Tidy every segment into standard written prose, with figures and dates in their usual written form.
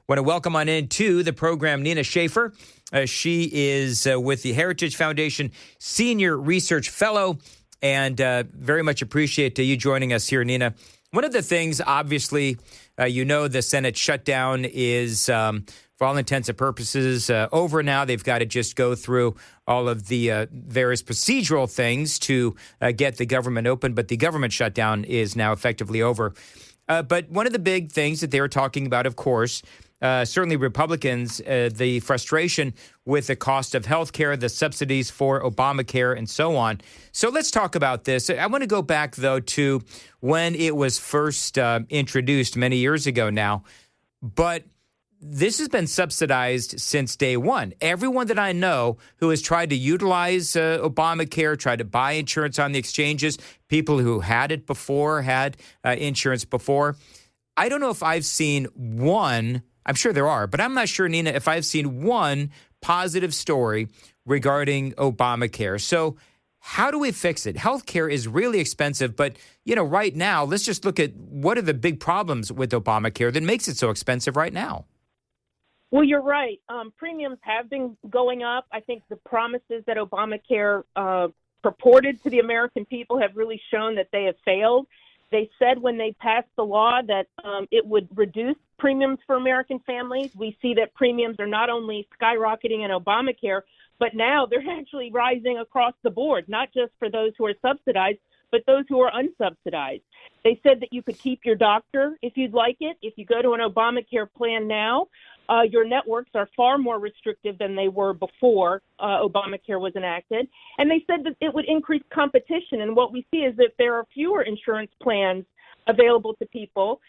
Want to welcome on into the program Nina Schaefer. She is with the Heritage Foundation Senior Research Fellow, and very much appreciate you joining us here, Nina. One of the things, obviously, the Senate shutdown is, for all intents and purposes, over now. They've got to just go through all of the various procedural things to get the government open, but the government shutdown is now effectively over. But one of the big things that they were talking about, of course, certainly Republicans, the frustration with the cost of health care, the subsidies for Obamacare, and so on. So let's talk about this. I want to go back, though, to when it was first introduced many years ago now. But this has been subsidized since day one. Everyone that I know who has tried to utilize Obamacare, tried to buy insurance on the exchanges, people who had it before, had insurance before. I don't know if I've seen one, I'm sure there are, but I'm not sure, Nina, if I've seen one positive story regarding Obamacare. So how do we fix it? Healthcare is really expensive, but, right now, let's just look at what are the big problems with Obamacare that makes it so expensive right now. Well, you're right. Premiums have been going up. I think the promises that Obamacare purported to the American people have really shown that they have failed. They said when they passed the law that it would reduce premiums for American families. We see that premiums are not only skyrocketing in Obamacare, but now they're actually rising across the board, not just for those who are subsidized, but those who are unsubsidized. They said that you could keep your doctor if you'd like it. If you go to an Obamacare plan now, your networks are far more restrictive than they were before Obamacare was enacted. And they said that it would increase competition. And what we see is that there are fewer insurance plans available to people,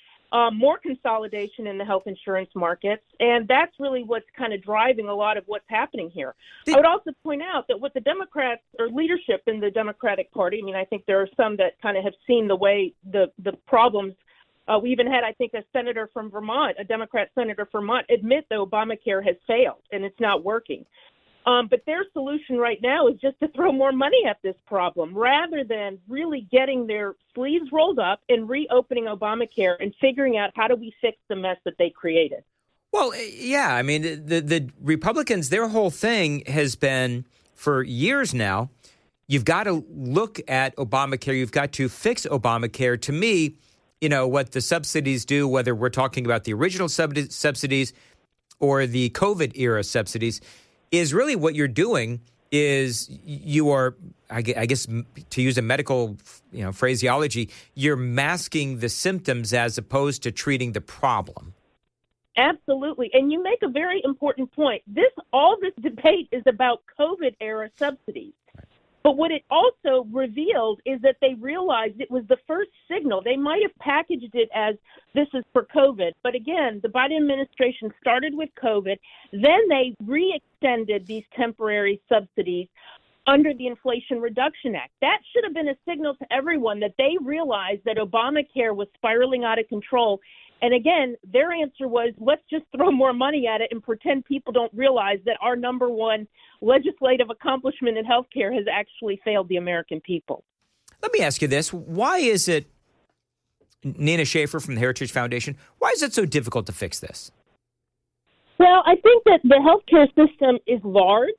more consolidation in the health insurance markets. And that's really what's kind of driving a lot of what's happening here. I would also point out that what the Democrats or leadership in the Democratic Party, I think there are some that kind of have seen the way the problems. We even had, I think, a senator from Vermont, a Democrat senator from Vermont, admit that Obamacare has failed and it's not working. But their solution right now is just to throw more money at this problem rather than really getting their sleeves rolled up and reopening Obamacare and figuring out how do we fix the mess that they created. Well, yeah, the Republicans, their whole thing has been for years now, you've got to look at Obamacare. You've got to fix Obamacare. To me, what the subsidies do, whether we're talking about the original subsidies or the COVID era subsidies, is really what you're doing is you are, I guess, to use a medical phraseology, you're masking the symptoms as opposed to treating the problem. Absolutely. And you make a very important point. All this debate is about COVID era subsidies. But what it also revealed is that they realized it was the first signal. They might have packaged it as this is for COVID. But again, the Biden administration started with COVID. Then they re-extended these temporary subsidies under the Inflation Reduction Act. That should have been a signal to everyone that they realized that Obamacare was spiraling out of control. And again, their answer was, let's just throw more money at it and pretend people don't realize that our number one legislative accomplishment in healthcare has actually failed the American people. Let me ask you this. Why is it, Nina Schaefer from the Heritage Foundation, why is it so difficult to fix this? Well, I think that the healthcare system is large.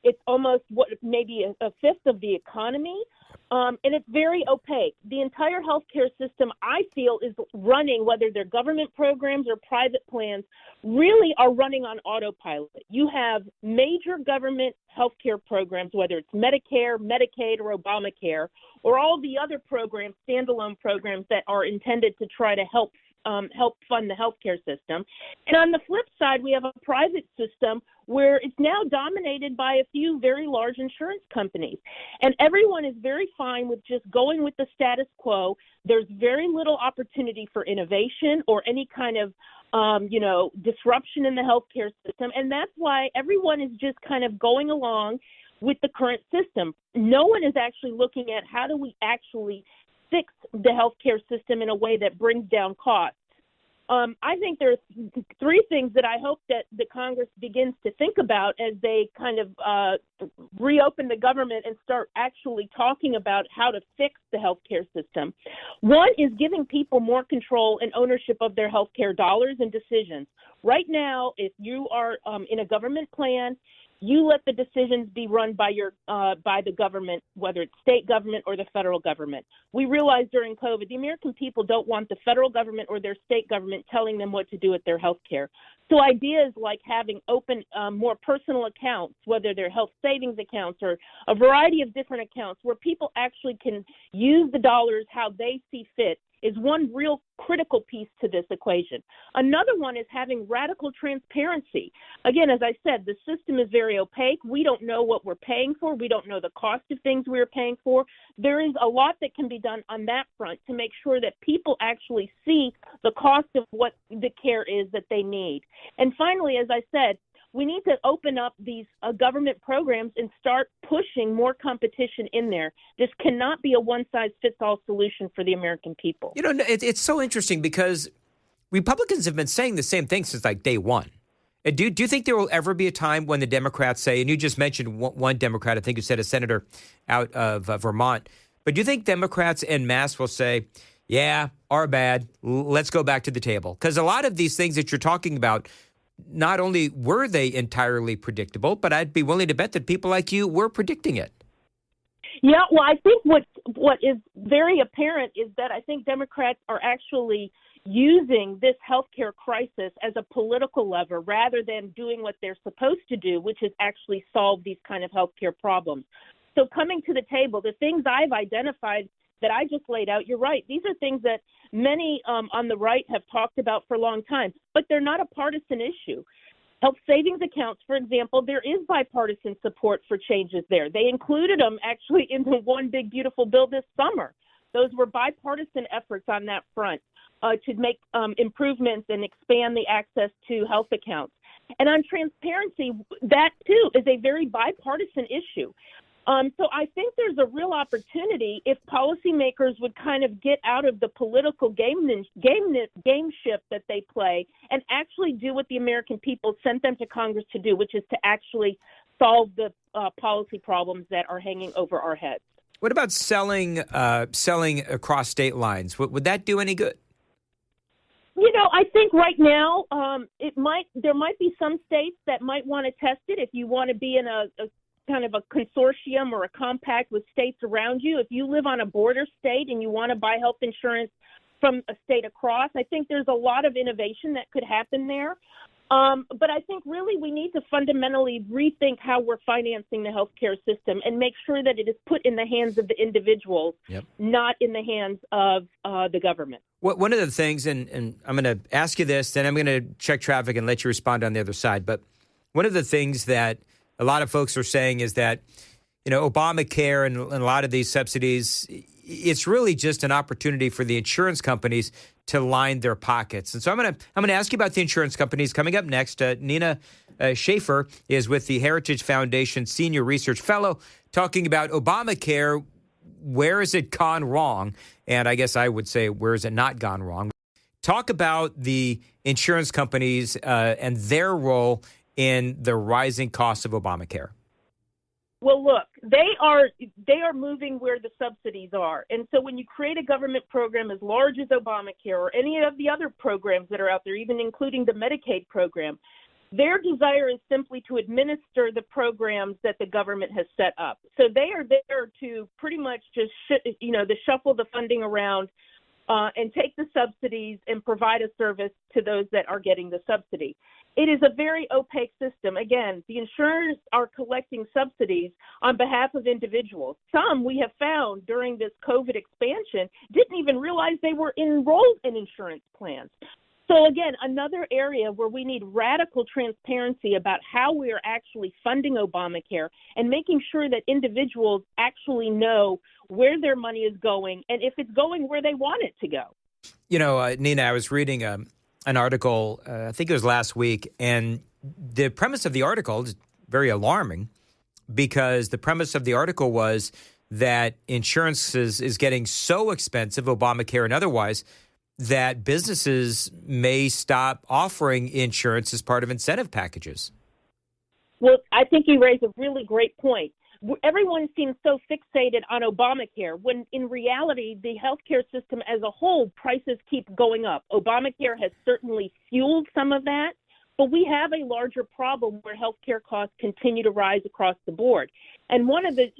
It's almost maybe a fifth of the economy. And it's very opaque. The entire healthcare system, I feel, is running, whether they're government programs or private plans, really are running on autopilot. You have major government healthcare programs, whether it's Medicare, Medicaid, or Obamacare, or all the other programs, standalone programs that are intended to try to help fund the healthcare system. And on the flip side, we have a private system where it's now dominated by a few very large insurance companies. And everyone is very fine with just going with the status quo. There's very little opportunity for innovation or any kind of, disruption in the healthcare system. And that's why everyone is just kind of going along with the current system. No one is actually looking at how do we actually fix the healthcare system in a way that brings down costs. I think there's three things that I hope that the Congress begins to think about as they kind of reopen the government and start actually talking about how to fix the healthcare system. One is giving people more control and ownership of their healthcare dollars and decisions. Right now, if you are in a government plan, you let the decisions be run by by the government, whether it's state government or the federal government. We realized during COVID, the American people don't want the federal government or their state government telling them what to do with their health care. So ideas like having open, more personal accounts, whether they're health savings accounts or a variety of different accounts where people actually can use the dollars how they see fit, is one real critical piece to this equation. Another one is having radical transparency. Again, as I said, the system is very opaque. We don't know what we're paying for. We don't know the cost of things we're paying for. There is a lot that can be done on that front to make sure that people actually see the cost of what the care is that they need. And finally, as I said, we need to open up these government programs and start pushing more competition in there. This cannot be a one-size-fits-all solution for the American people. You know, it's so interesting because Republicans have been saying the same thing since like day one. Do you think there will ever be a time when the Democrats say, and you just mentioned one Democrat, I think you said a senator out of Vermont, but do you think Democrats en masse will say, yeah, our bad, let's go back to the table? Because a lot of these things that you're talking about, not only were they entirely predictable, but I'd be willing to bet that people like you were predicting it. Yeah, well, I think what is very apparent is that I think Democrats are actually using this healthcare crisis as a political lever rather than doing what they're supposed to do, which is actually solve these kind of healthcare problems. So coming to the table, the things I've identified that I just laid out, you're right. These are things that many on the right have talked about for a long time, but they're not a partisan issue. Health savings accounts, for example, there is bipartisan support for changes there. They included them actually in the One Big Beautiful Bill this summer. Those were bipartisan efforts on that front to make improvements and expand the access to health accounts. And on transparency, that too is a very bipartisan issue. So I think there's a real opportunity if policymakers would kind of get out of the political gameship that they play and actually do what the American people sent them to Congress to do, which is to actually solve the policy problems that are hanging over our heads. What about selling across state lines? Would that do any good? You know, I think right now there might be some states that might want to test it if you want to be in a kind of a consortium or a compact with states around you. If you live on a border state and you want to buy health insurance from a state across, I think there's a lot of innovation that could happen there. But I think really we need to fundamentally rethink how we're financing the healthcare system and make sure that it is put in the hands of the individuals, not in the hands of the government. One of the things, and I'm going to ask you this, then I'm going to check traffic and let you respond on the other side. But one of the things that a lot of folks are saying is that, you know, Obamacare and a lot of these subsidies, it's really just an opportunity for the insurance companies to line their pockets. And so I'm going to ask you about the insurance companies. Coming up next, Nina Schaefer is with the Heritage Foundation Senior Research Fellow talking about Obamacare. Where has it gone wrong? And I guess I would say, where has it not gone wrong? Talk about the insurance companies and their role in the rising costs of Obamacare. Well, look, they are moving where the subsidies are. And so when you create a government program as large as Obamacare or any of the other programs that are out there, even including the Medicaid program, their desire is simply to administer the programs that the government has set up. So they are there to pretty much just, to shuffle the funding around and take the subsidies and provide a service to those that are getting the subsidy. It is a very opaque system. Again, the insurers are collecting subsidies on behalf of individuals. Some we have found during this COVID expansion didn't even realize they were enrolled in insurance plans. So again, another area where we need radical transparency about how we are actually funding Obamacare and making sure that individuals actually know where their money is going and if it's going where they want it to go. You know, Nina, I was reading an article, I think it was last week, and the premise of the article is very alarming because the premise of the article was that insurance is getting so expensive, Obamacare and otherwise, that businesses may stop offering insurance as part of incentive packages. Well, I think you raise a really great point. Everyone seems so fixated on Obamacare when in reality, the healthcare system as a whole, prices keep going up. Obamacare has certainly fueled some of that, but we have a larger problem where healthcare costs continue to rise across the board. And one of the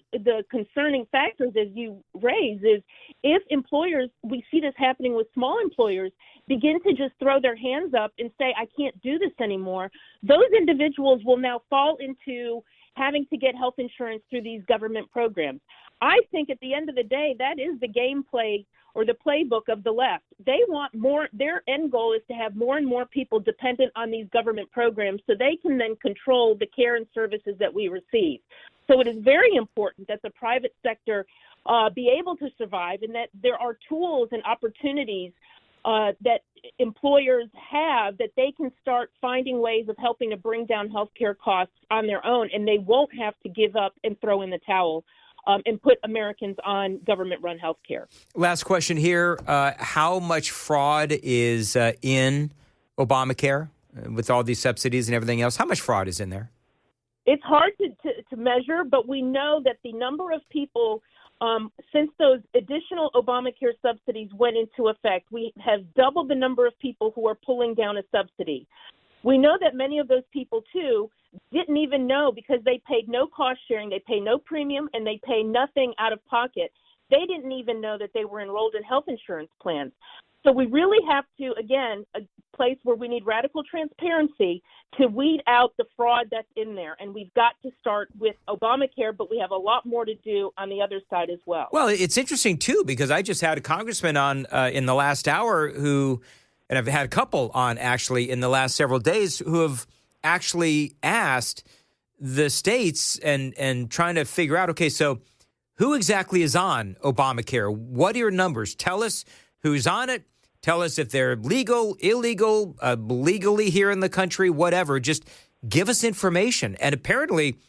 concerning factors, as you raise, is if employers, we see this happening with small employers, begin to just throw their hands up and say, I can't do this anymore, those individuals will now fall into having to get health insurance through these government programs. I think at the end of the day, that is the gameplay or the playbook of the left. They want more. Their end goal is to have more and more people dependent on these government programs so they can then control the care and services that we receive. So it is very important that the private sector be able to survive and that there are tools and opportunities that employers have that they can start finding ways of helping to bring down healthcare costs on their own, and they won't have to give up and throw in the towel and put Americans on government-run healthcare. Last question here. How much fraud is in Obamacare with all these subsidies and everything else? How much fraud is in there? It's hard to measure, but we know that the number of people since those additional Obamacare subsidies went into effect, we have doubled the number of people who are pulling down a subsidy. We know that many of those people, too, didn't even know because they paid no cost sharing, they pay no premium, and they pay nothing out of pocket. They didn't even know that they were enrolled in health insurance plans. So we really have to, again, a place where we need radical transparency to weed out the fraud that's in there. And we've got to start with Obamacare, but we have a lot more to do on the other side as well. Well, it's interesting, too, because I just had a congressman on in the last hour who, and I've had a couple on actually in the last several days who have actually asked the states and trying to figure out, okay, so who exactly is on Obamacare? What are your numbers? Tell us who's on it. Tell us if they're legal, illegal, legally here in the country, whatever. Just give us information. And apparently,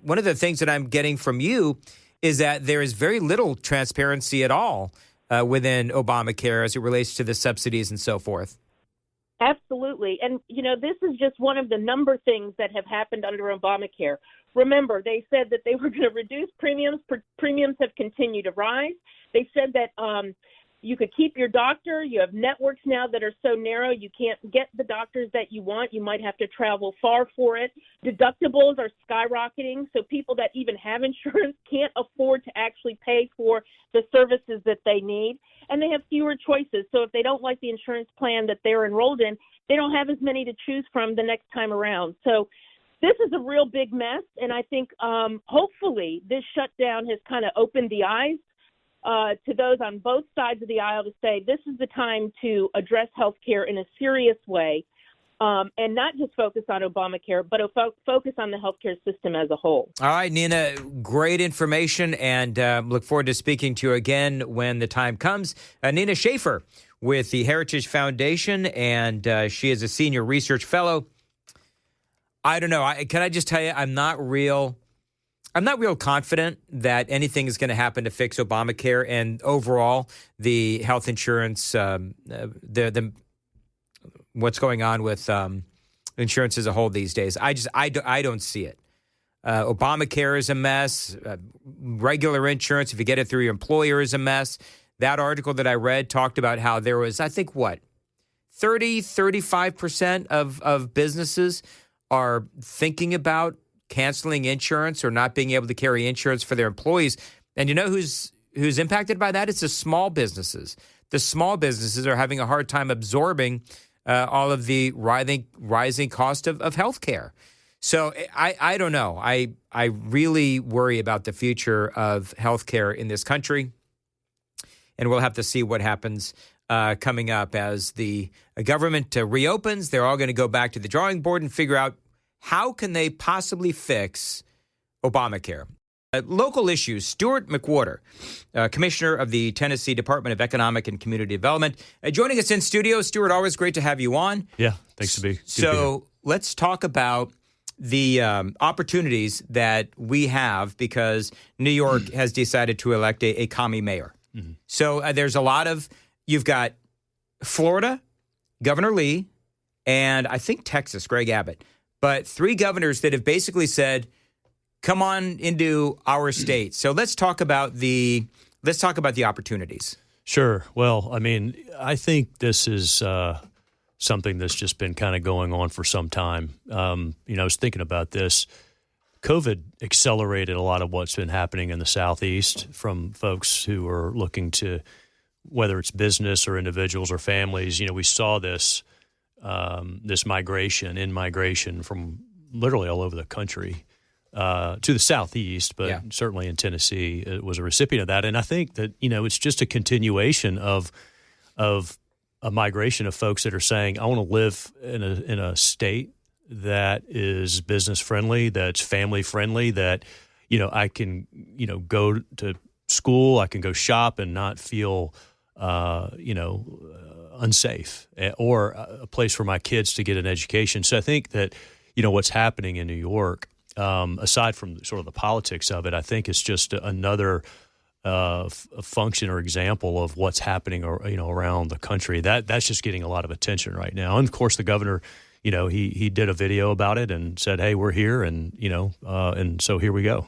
one of the things that I'm getting from you is that there is very little transparency at all within Obamacare as it relates to the subsidies and so forth. Absolutely. And, you know, this is just one of the number things that have happened under Obamacare. Remember, they said that they were going to reduce premiums. Premiums have continued to rise. They said that you could keep your doctor. You have networks now that are so narrow you can't get the doctors that you want. You might have to travel far for it. Deductibles are skyrocketing, so people that even have insurance can't afford to actually pay for the services that they need. And they have fewer choices. So if they don't like the insurance plan that they're enrolled in, they don't have as many to choose from the next time around. So this is a real big mess. And I think hopefully this shutdown has kind of opened the eyes to those on both sides of the aisle to say this is the time to address healthcare in a serious way and not just focus on Obamacare, but focus on the healthcare system as a whole. All right, Nina, great information, and look forward to speaking to you again when the time comes. Nina Schaefer with the Heritage Foundation, and she is a senior research fellow. I don't know. Can I just tell you, I'm not real confident that anything is going to happen to fix Obamacare and overall the health insurance, what's going on with insurance as a whole these days. I don't see it. Obamacare is a mess. Regular insurance, if you get it through your employer, is a mess. That article that I read talked about how there was, I think, 35% of businesses are thinking about canceling insurance or not being able to carry insurance for their employees. And you know who's impacted by that? It's the small businesses. The small businesses are having a hard time absorbing all of the rising cost of health care. So I don't know. I really worry about the future of health care in this country. And we'll have to see what happens coming up as the government reopens. They're all going to go back to the drawing board and figure out how can they possibly fix Obamacare. Local issues. Stuart McWhorter, Commissioner of the Tennessee Department of Economic and Community Development, joining us in studio. Stuart, always great to have you on. Yeah, thanks to be. So let's talk about the opportunities that we have because New York has decided to elect a commie mayor. Mm-hmm. So there's a lot of, you've got Florida, Governor Lee, and I think Texas, Greg Abbott. But 3 governors that have basically said, come on into our state. So let's talk about the opportunities. Sure. Well, I mean, I think this is something that's just been kind of going on for some time. I was thinking about this. COVID accelerated a lot of what's been happening in the Southeast from folks who are looking to, whether it's business or individuals or families. We saw this migration from literally all over the country to the Southeast, but certainly in Tennessee, it was a recipient of that. And I think that, it's just a continuation of a migration of folks that are saying, I want to live in a state that is business friendly, that's family friendly, that, I can, go to school, I can go shop and not feel, unsafe, or a place for my kids to get an education. So I think that, what's happening in New York, aside from sort of the politics of it, I think it's just another function or example of what's happening, around the country. That's just getting a lot of attention right now. And of course, the governor, he did a video about it and said, "Hey, we're here," and and so here we go.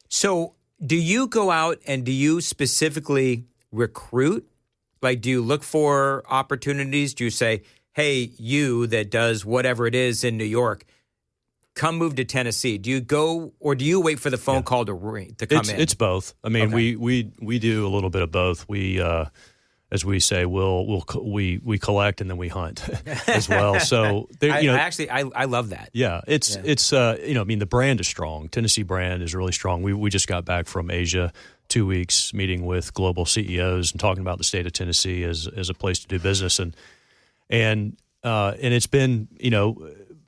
So, do you go out and do you specifically recruit? Like, do you look for opportunities? Do you say, "Hey, you that does whatever it is in New York, come move to Tennessee"? Do you go, or do you wait for the phone call to come in? It's both. I mean, we do a little bit of both. We, as we say, we collect and then we hunt as well. So I love that. Yeah, it's the brand is strong. Tennessee brand is really strong. We just got back from Asia, 2 weeks meeting with global CEOs and talking about the state of Tennessee as a place to do business, and it's been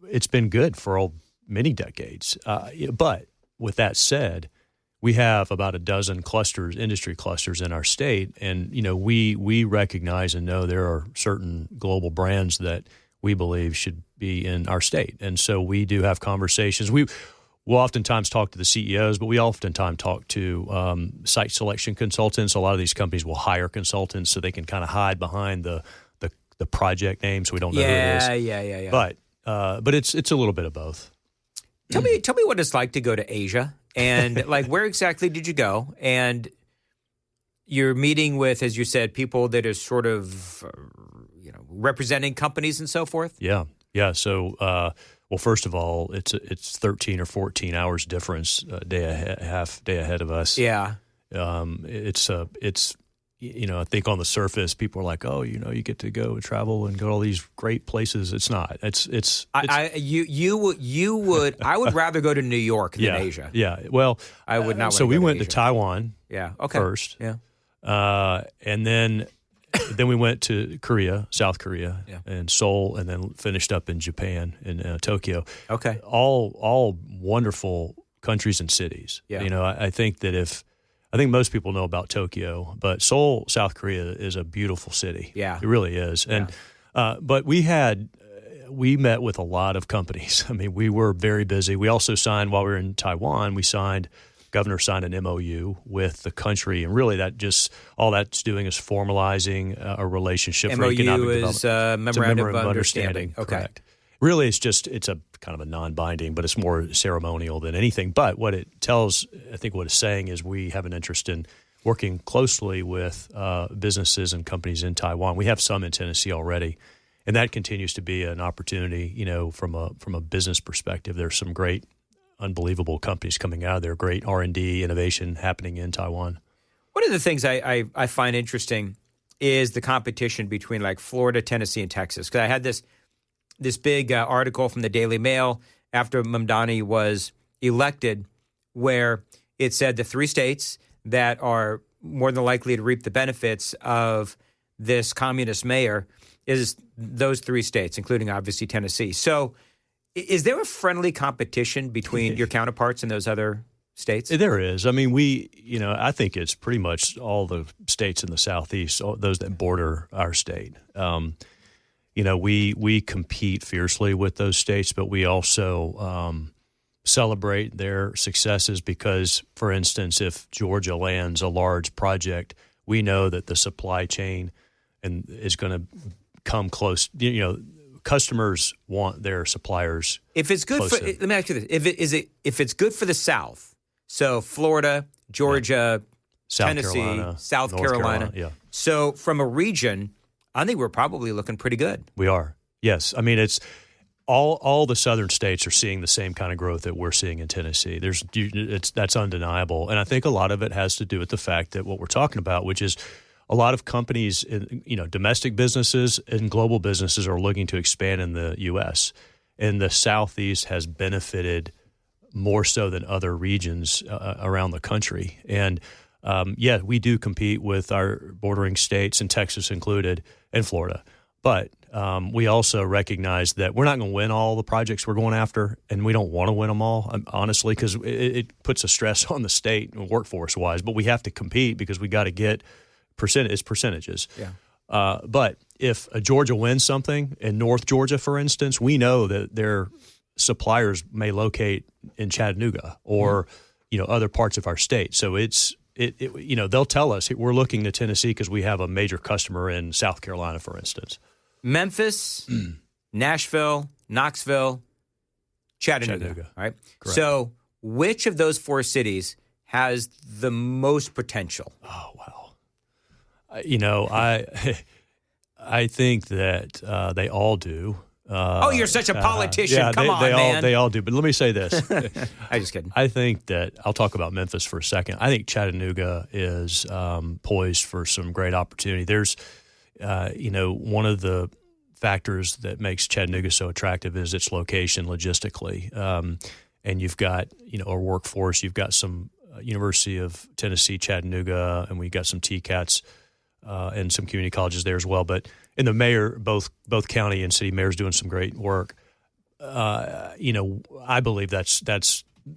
it's been good for many decades. But with that said, we have about a dozen industry clusters in our state, and we recognize and know there are certain global brands that we believe should be in our state, and so we do have conversations. We'll oftentimes talk to the CEOs, but we oftentimes talk to site selection consultants. A lot of these companies will hire consultants so they can kind of hide behind the project name, so we don't know who it is. Yeah. But it's a little bit of both. Tell me what it's like to go to Asia, and like where exactly did you go? And you're meeting with, as you said, people that are sort of representing companies and so forth. Yeah. So. Well, first of all, it's 13 or 14 hours difference, half day ahead of us. Yeah. It's I think on the surface, people are like, oh, you get to go and travel and go to all these great places. It's not. I would rather go to New York than Asia. Yeah. Well, I would not. So we went to to Taiwan. Yeah. Okay. First. Yeah. And then we went to South Korea, and Seoul, and then finished up in Japan, in Tokyo. Okay. All wonderful countries and cities. Yeah. I think most people know about Tokyo, but Seoul, South Korea is a beautiful city. Yeah. It really is. And but we met with a lot of companies. I mean, we were very busy. We also signed, while we were in Taiwan, Governor signed an MOU with the country, and really all that's doing is formalizing a relationship for economic development. MOU is Memorandum of Understanding. Okay. Correct. Really, it's a kind of a non-binding, but it's more ceremonial than anything. But what it tells, I think what it's saying is we have an interest in working closely with businesses and companies in Taiwan. We have some in Tennessee already, and that continues to be an opportunity, from a business perspective. There's some great, unbelievable companies coming out of there, great R&D innovation happening in Taiwan. One of the things I find interesting is the competition between like Florida, Tennessee, and Texas. Because I had this big article from the Daily Mail after Mamdani was elected, where it said the 3 states that are more than likely to reap the benefits of this communist mayor is those 3 states, including obviously Tennessee. So is there a friendly competition between your counterparts in those other states? There is. I mean, I think it's pretty much all the states in the Southeast, those that border our state. We compete fiercely with those states, but we also celebrate their successes because, for instance, if Georgia lands a large project, we know that the supply chain and is going to come close. Customers want their suppliers. If it's good for, let me ask you this: if it's good for the South, so Florida, Georgia, Tennessee, Carolina, South North Carolina. Yeah. So from a region, I think we're probably looking pretty good. We are. Yes. I mean, it's all the southern states are seeing the same kind of growth that we're seeing in Tennessee. That's undeniable. And I think a lot of it has to do with the fact that what we're talking about, which is a lot of companies, domestic businesses and global businesses are looking to expand in the U.S. And the Southeast has benefited more so than other regions around the country. And we do compete with our bordering states, and Texas included, and Florida. But we also recognize that we're not going to win all the projects we're going after, and we don't want to win them all, honestly, because it puts a stress on the state workforce-wise. But we have to compete because we got to get percentages. Yeah. But if Georgia wins something, in North Georgia, for instance, we know that their suppliers may locate in Chattanooga or other parts of our state. So they'll tell us we're looking to Tennessee because we have a major customer in South Carolina, for instance. Memphis, Nashville, Knoxville, Chattanooga. All right. Correct. So which of those four cities has the most potential? Oh, wow. I think that they all do. You're such a politician. Come on, man. They all do. But let me say this. I'm just kidding. I think that I'll talk about Memphis for a second. I think Chattanooga is poised for some great opportunity. There's, one of the factors that makes Chattanooga so attractive is its location logistically. And you've got, a workforce. You've got some University of Tennessee, Chattanooga, and we've got some TCATs and some community colleges there as well. But in the mayor, both county and city mayors doing some great work. I believe that's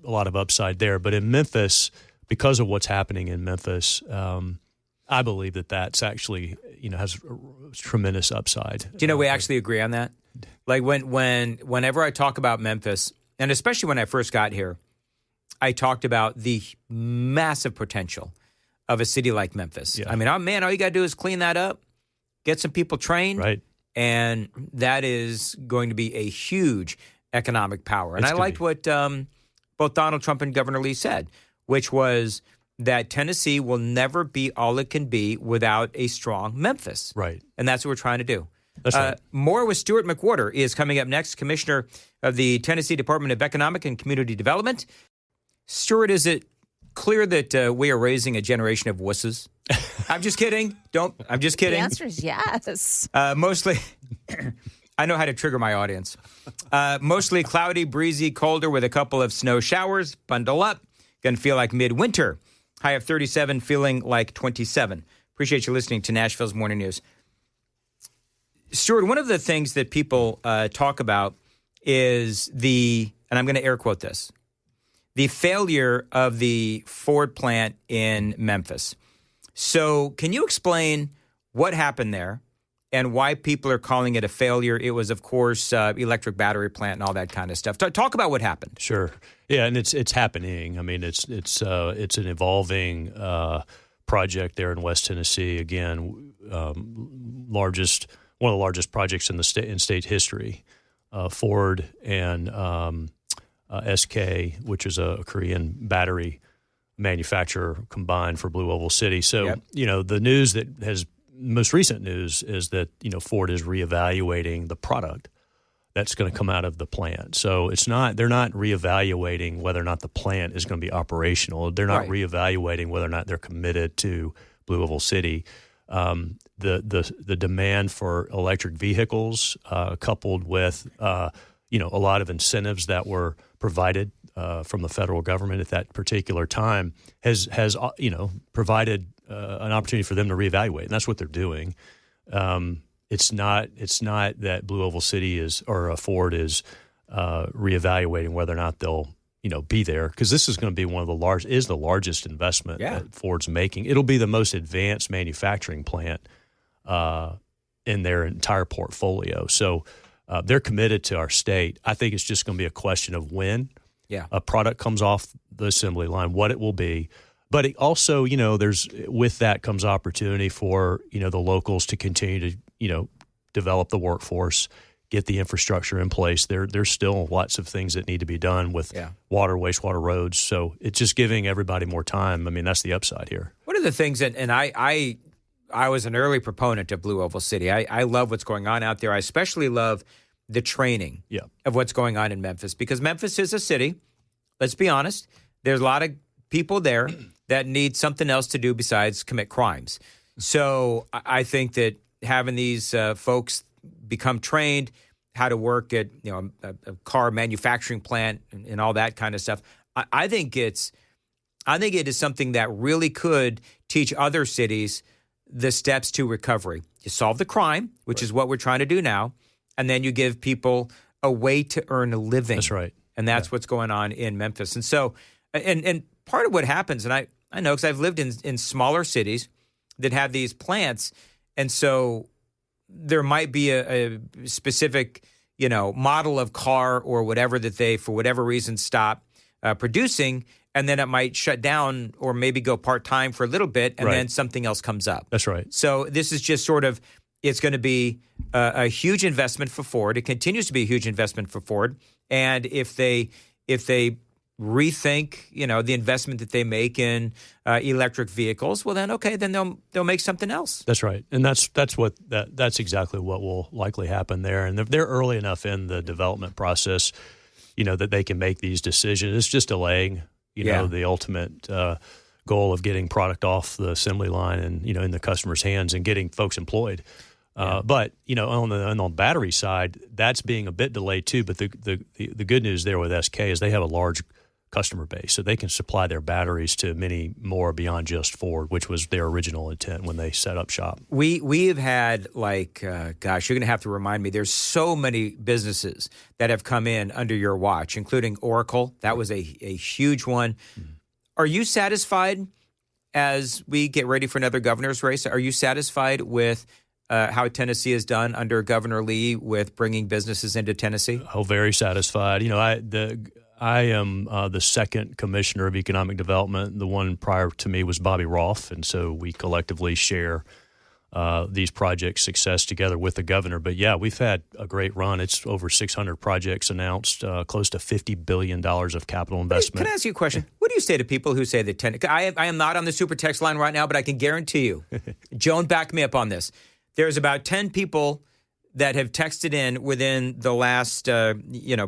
a lot of upside there. But in Memphis, because of what's happening in Memphis, I believe that's actually has tremendous upside. Do you know we actually agree on that? Like whenever I talk about Memphis, and especially when I first got here, I talked about the massive potential of a city like Memphis. Yeah. I mean, all you got to do is clean that up, get some people trained, right? And that is going to be a huge economic power. And I liked what both Donald Trump and Governor Lee said, which was that Tennessee will never be all it can be without a strong Memphis. Right. And that's what we're trying to do. That's right. More with Stuart McWhorter is coming up next, Commissioner of the Tennessee Department of Economic and Community Development. Stuart, is it clear that we are raising a generation of wusses? I'm just kidding. I'm just kidding. The answer is yes. Mostly, I know how to trigger my audience. Mostly cloudy, breezy, colder with a couple of snow showers. Bundle up. Going to feel like midwinter. High of 37, feeling like 27. Appreciate you listening to Nashville's Morning News. Stuart, one of the things that people talk about is and I'm going to air quote this, the failure of the Ford plant in Memphis. So can you explain what happened there and why people are calling it a failure? It was, of course, electric battery plant and all that kind of stuff. Talk about what happened. Sure. Yeah, and it's happening. I mean, it's an evolving project there in West Tennessee. Again, one of the largest projects in state history. Ford and SK, which is a Korean battery manufacturer, combined for Blue Oval City. So, yep. The news most recent news is that, Ford is reevaluating the product that's going to come out of the plant. So they're not reevaluating whether or not the plant is going to be operational. They're not reevaluating whether or not they're committed to Blue Oval City. The demand for electric vehicles, coupled with, a lot of incentives that were provided from the federal government at that particular time has provided an opportunity for them to reevaluate, and that's what they're doing. It's not that Blue Oval City Ford is reevaluating whether or not they'll be there, because this is going to be the largest investment that Ford's making. It'll be the most advanced manufacturing plant in their entire portfolio. So they're committed to our state. I think it's just going to be a question of when a product comes off the assembly line, what it will be. But it also, there's with that comes opportunity for, the locals to continue to, develop the workforce, get the infrastructure in place. There's still lots of things that need to be done with water, wastewater, roads. So it's just giving everybody more time. I mean, that's the upside here. One of the things that, and I was an early proponent of Blue Oval City. I love what's going on out there. I especially love the training of what's going on in Memphis, because Memphis is a city. Let's be honest. There's a lot of people there that need something else to do besides commit crimes. So I think that having these folks become trained how to work at a car manufacturing plant and all that kind of stuff, I think it is something that really could teach other cities the steps to recovery. You solve the crime, which is what we're trying to do now, and then you give people a way to earn a living. That's right. And that's what's going on in Memphis. And so, and part of what happens, and I know because I've lived in smaller cities that have these plants, and so there might be a specific, model of car or whatever that they, for whatever reason, stop producing, and then it might shut down or maybe go part-time for a little bit, and then something else comes up. That's right. So this is just sort of, it's going to be a huge investment for Ford. It continues to be a huge investment for Ford. And if they rethink, the investment that they make in electric vehicles, well, then they'll make something else. That's right, and that's exactly what will likely happen there. And they're early enough in the development process, that they can make these decisions. It's just delaying, the ultimate goal of getting product off the assembly line and in the customer's hands and getting folks employed. But on the battery side, that's being a bit delayed too. But the good news there with SK is they have a large customer base, so they can supply their batteries to many more beyond just Ford, which was their original intent when they set up shop. We have had you're going to have to remind me. There's so many businesses that have come in under your watch, including Oracle. That was a huge one. Mm-hmm. Are you satisfied as we get ready for another governor's race? Are you satisfied with how Tennessee has done under Governor Lee with bringing businesses into Tennessee? Oh, very satisfied. I am the second commissioner of economic development. The one prior to me was Bobby Roth, and so we collectively share these projects' success together with the governor. But yeah, we've had a great run. It's over 600 projects announced, close to $50 billion of capital investment. Can I ask you a question? What do you say to people who say that I am not on the super text line right now, but I can guarantee you, Joan, back me up on this. There's about 10 people that have texted in within the last,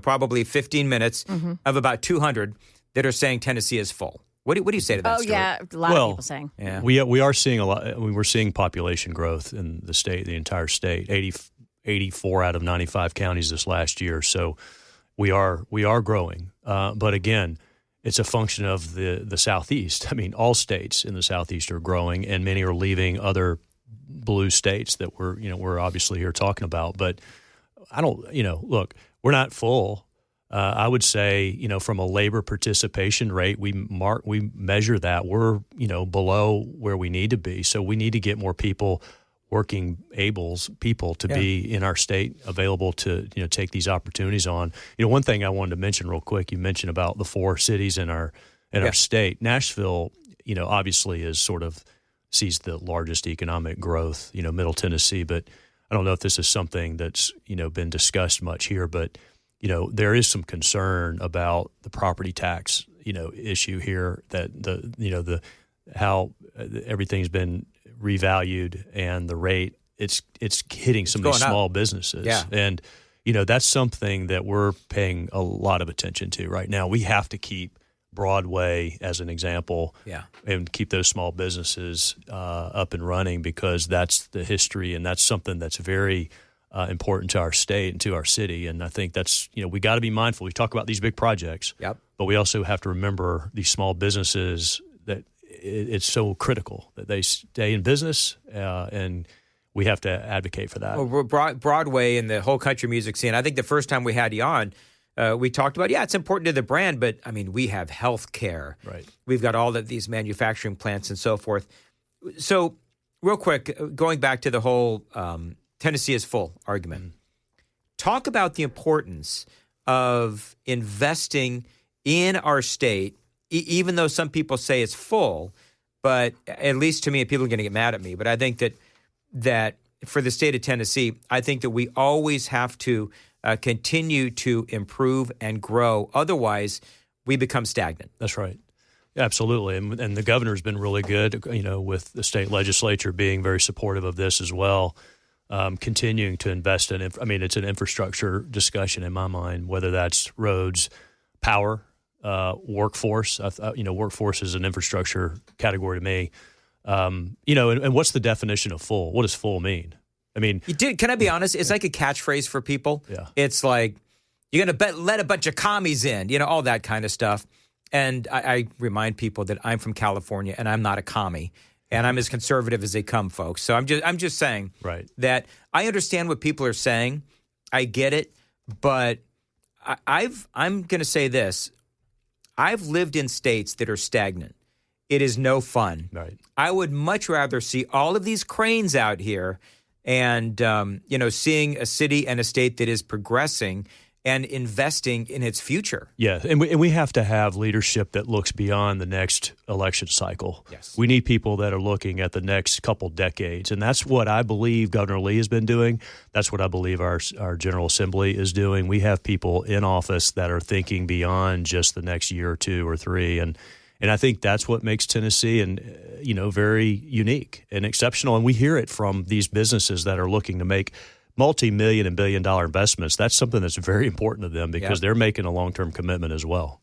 probably 15 minutes of about 200 that are saying Tennessee is full. What do you say to that? Oh, yeah, a lot of people saying. Yeah. We are seeing a lot. We're seeing population growth in the state, the entire state. 84 out of 95 counties this last year. So we are growing. But again, it's a function of the Southeast. I mean, all states in the Southeast are growing, and many are leaving other blue states that we're obviously here talking about. But I don't, look, we're not full. I would say, from a labor participation rate, we measure that we're, below where we need to be. So we need to get more people, working people to be in our state, available to, take these opportunities on. One thing I wanted to mention real quick, you mentioned about the 4 cities in our state. Nashville, obviously is sort of sees the largest economic growth, Middle Tennessee. But I don't know if this is something that's, been discussed much here, but, there is some concern about the property tax, issue here, that how everything's been revalued and the rate, it's hitting some of these small businesses. Yeah. And, that's something that we're paying a lot of attention to right now. We have to keep Broadway as an example, and keep those small businesses up and running, because that's the history, and that's something that's very important to our state and to our city. And I think that's, we got to be mindful. We talk about these big projects, but we also have to remember these small businesses, that it's so critical that they stay in business, and we have to advocate for that. Well, Broadway and the whole country music scene, I think the first time we had you on, we talked about, it's important to the brand, but I mean, we have health care. Right. We've got all of these manufacturing plants and so forth. So real quick, going back to the whole Tennessee is full argument, talk about the importance of investing in our state even though some people say it's full, but at least to me, people are going to get mad at me. But I think that for the state of Tennessee, I think that we always have to continue to improve and grow. Otherwise, we become stagnant. That's right. Absolutely. And the governor's been really good, with the state legislature being very supportive of this as well, continuing to invest in it. I mean, it's an infrastructure discussion in my mind, whether that's roads, power, workforce. Workforce is an infrastructure category to me. And what's the definition of full? What does full mean? I mean, can I be honest? It's like a catchphrase for people. Yeah. It's like, you're going to let a bunch of commies in, all that kind of stuff. And I remind people that I'm from California and I'm not a commie, and I'm as conservative as they come, folks. So I'm just saying that I understand what people are saying. I get it, but I'm going to say this. I've lived in states that are stagnant. It is no fun. Right. I would much rather see all of these cranes out here and, seeing a city and a state that is progressing and investing in its future. Yeah, and we have to have leadership that looks beyond the next election cycle. Yes. We need people that are looking at the next couple decades, and that's what I believe Governor Lee has been doing. That's what I believe our General Assembly is doing. We have people in office that are thinking beyond just the next year or two or three, and I think that's what makes Tennessee very unique and exceptional. And we hear it from these businesses that are looking to make multi-million and billion-dollar investments. That's something that's very important to them because they're making a long-term commitment as well.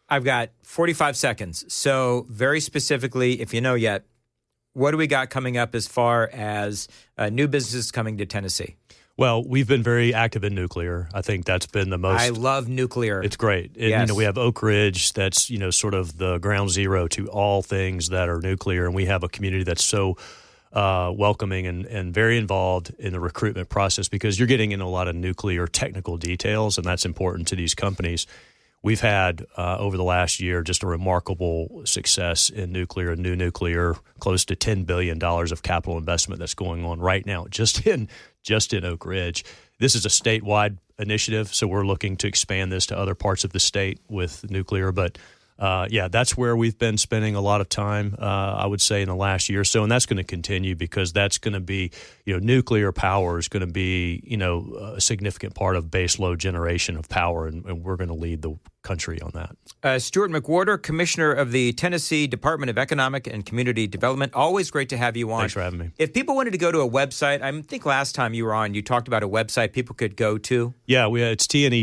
I've got 45 seconds. So very specifically, if you know yet, what do we got coming up as far as new businesses coming to Tennessee? Well, we've been very active in nuclear. I think that's been the most. I love nuclear. It's great. Yes. We have Oak Ridge. That's sort of the ground zero to all things that are nuclear, and we have a community that's so welcoming and very involved in the recruitment process because you're getting into a lot of nuclear technical details, and that's important to these companies. We've had, over the last year, just a remarkable success in nuclear and new nuclear, close to $10 billion of capital investment that's going on right now just in Oak Ridge. This is a statewide initiative, so we're looking to expand this to other parts of the state with nuclear. But, that's where we've been spending a lot of time, I would say, in the last year or so, and that's going to continue because that's going to be, nuclear power is going to be, a significant part of base load generation of power, and we're going to lead the country on that. Stuart McWhorter, Commissioner of the Tennessee Department of Economic and Community Development. Always great to have you on. Thanks for having me. If people wanted to go to a website, I think last time you were on, you talked about a website people could go to. Yeah, it's tnecd.com.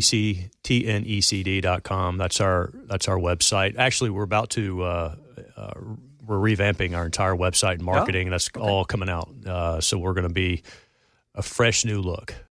That's our website. Actually, we're about to we're revamping our entire website and marketing. That's all coming out. So we're going to be a fresh new look.